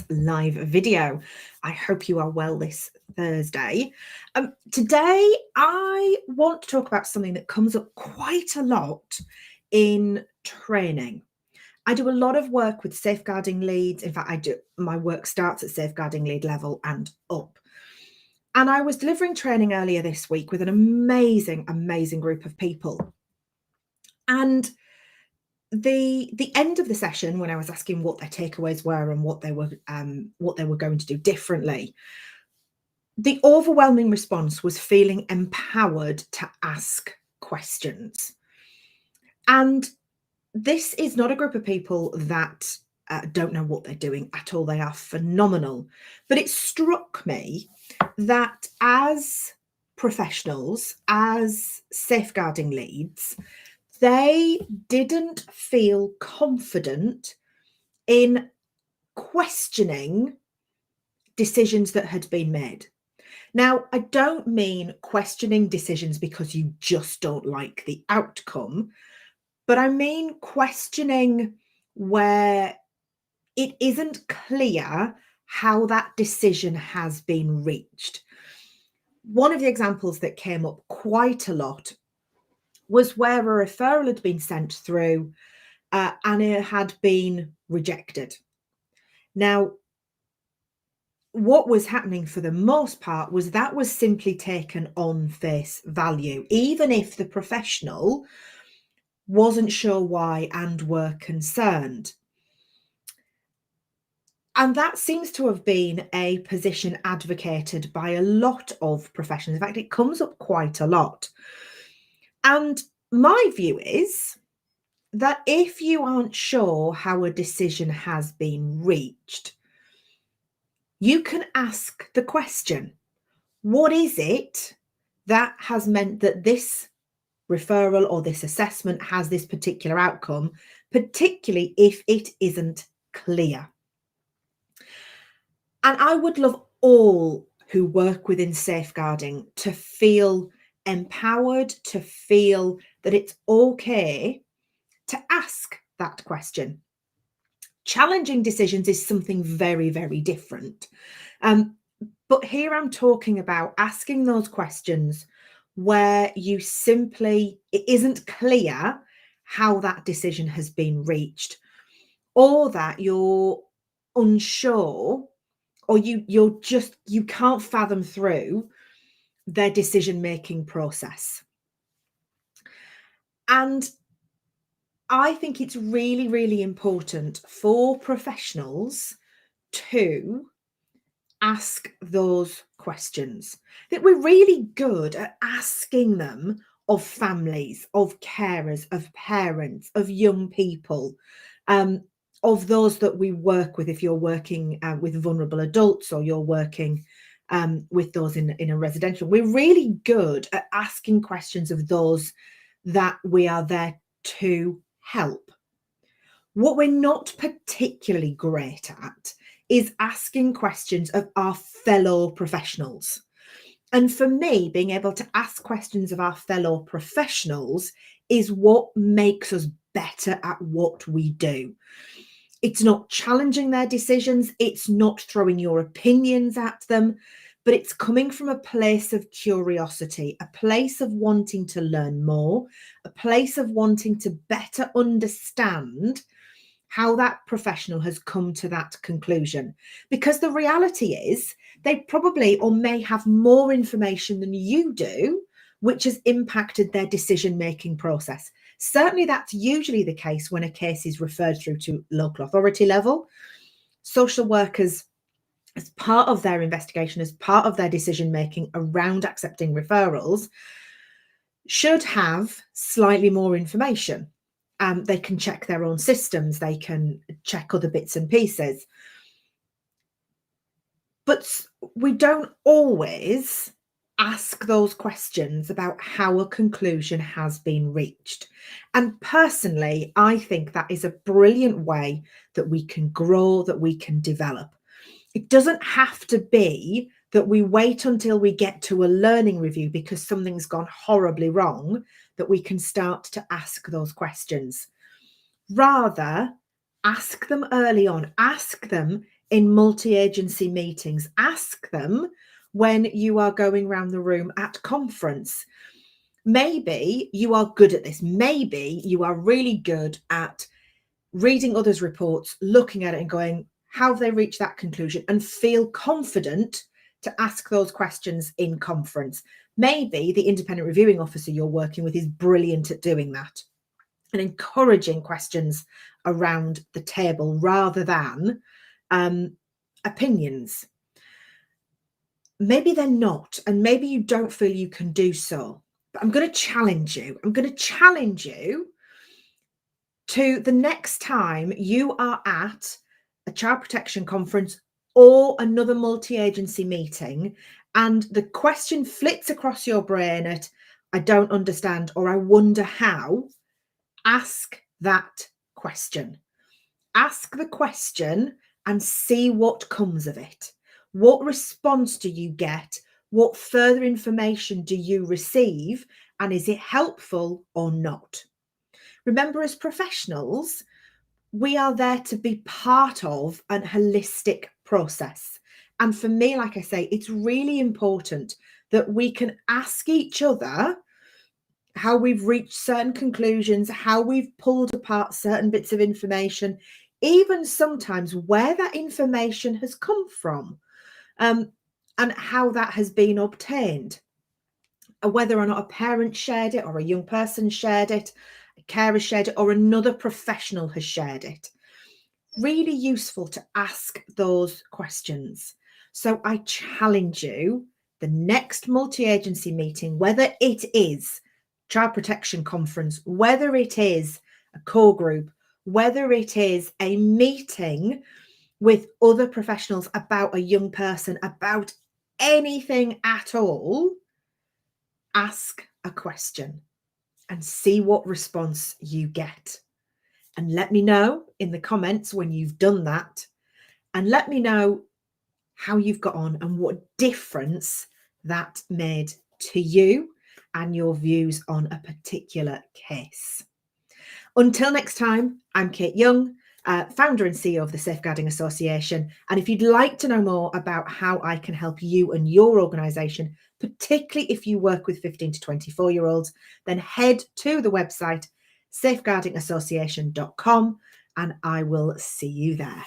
live video. I hope you are well this Thursday. Today, I want to talk about something that comes up quite a lot in training. I do a lot of work with safeguarding leads. In fact, my work starts at safeguarding lead level and up. And I was delivering training earlier this week with an amazing group of people. And the end of the session, when I was asking what their takeaways were and what they were going to do differently, the overwhelming response was feeling empowered to ask questions. And this is not a group of people that don't know what they're doing at all. They are phenomenal. But it struck me that as professionals, as safeguarding leads, they didn't feel confident in questioning decisions that had been made. Now, I don't mean questioning decisions because you just don't like the outcome, but I mean questioning where it isn't clear how that decision has been reached. One of the examples that came up quite a lot was where a referral had been sent through and it had been rejected. Now, what was happening for the most part was that was simply taken on face value, even if the professional wasn't sure why and were concerned. And that seems to have been a position advocated by a lot of professionals. In fact, it comes up quite a lot. And my view is that if you aren't sure how a decision has been reached, you can ask the question, what is it that has meant that this referral or this assessment has this particular outcome, particularly if it isn't clear? And I would love all who work within safeguarding to feel empowered, to feel that it's okay to ask that question. Challenging decisions is something very different. But here I'm talking about asking those questions where it isn't clear how that decision has been reached, or that you're unsure, or you can't fathom through their decision-making process. And I think it's really important for professionals to ask those questions, that we're really good at asking them of families, of carers, of parents, of young people, of those that we work with. If you're working with vulnerable adults, or you're working with those in a residential, we're really good at asking questions of those that we are there to help. What we're not particularly great at is asking questions of our fellow professionals. And for me, being able to ask questions of our fellow professionals is what makes us better at what we do. It's not challenging their decisions, it's not throwing your opinions at them, but it's coming from a place of curiosity, a place of wanting to learn more, a place of wanting to better understand how that professional has come to that conclusion. Because the reality is they probably or may have more information than you do, which has impacted their decision-making process. Certainly that's usually the case when a case is referred through to local authority level. Social workers, as part of their investigation, as part of their decision-making around accepting referrals, should have slightly more information. They can check their own systems, they can check other bits and pieces. But we don't always ask those questions about how a conclusion has been reached. And personally, I think that is a brilliant way that we can grow, that we can develop. It doesn't have to be that we wait until we get to a learning review because something's gone horribly wrong, that we can start to ask those questions. Rather, ask them early on. Ask them in multi-agency meetings. Ask them when you are going around the room at conference. Maybe you are good at this. Maybe you are really good at reading others' reports, looking at it and going, how have they reached that conclusion? And feel confident to ask those questions in conference. Maybe the independent reviewing officer you're working with is brilliant at doing that and encouraging questions around the table rather than opinions. Maybe they're not, and maybe you don't feel you can do so. But I'm going to challenge you. I'm going to challenge you to the next time you are at a child protection conference or another multi-agency meeting and the question flits across your brain at I don't understand or I wonder how, ask that question. Ask the question and see what comes of it. What response do you get? What further information do you receive? And is it helpful or not? Remember, as professionals, we are there to be part of a holistic process. And for me, like I say, it's really important that we can ask each other how we've reached certain conclusions, how we've pulled apart certain bits of information, even sometimes where that information has come from, and how that has been obtained. Whether or not a parent shared it or a young person shared it, a carer shared it, or another professional has shared it. Really useful to ask those questions. So I challenge you, the next multi-agency meeting, whether it is child protection conference, whether it is a core group, whether it is a meeting with other professionals about a young person, about anything at all, ask a question and see what response you get. And let me know in the comments when you've done that. And let me know how you've got on and what difference that made to you and your views on a particular case. Until next time, I'm Kate Young, founder and CEO of the Safeguarding Association. And if you'd like to know more about how I can help you and your organisation, particularly if you work with 15 to 24-year-olds, then head to the website safeguardingassociation.com and I will see you there.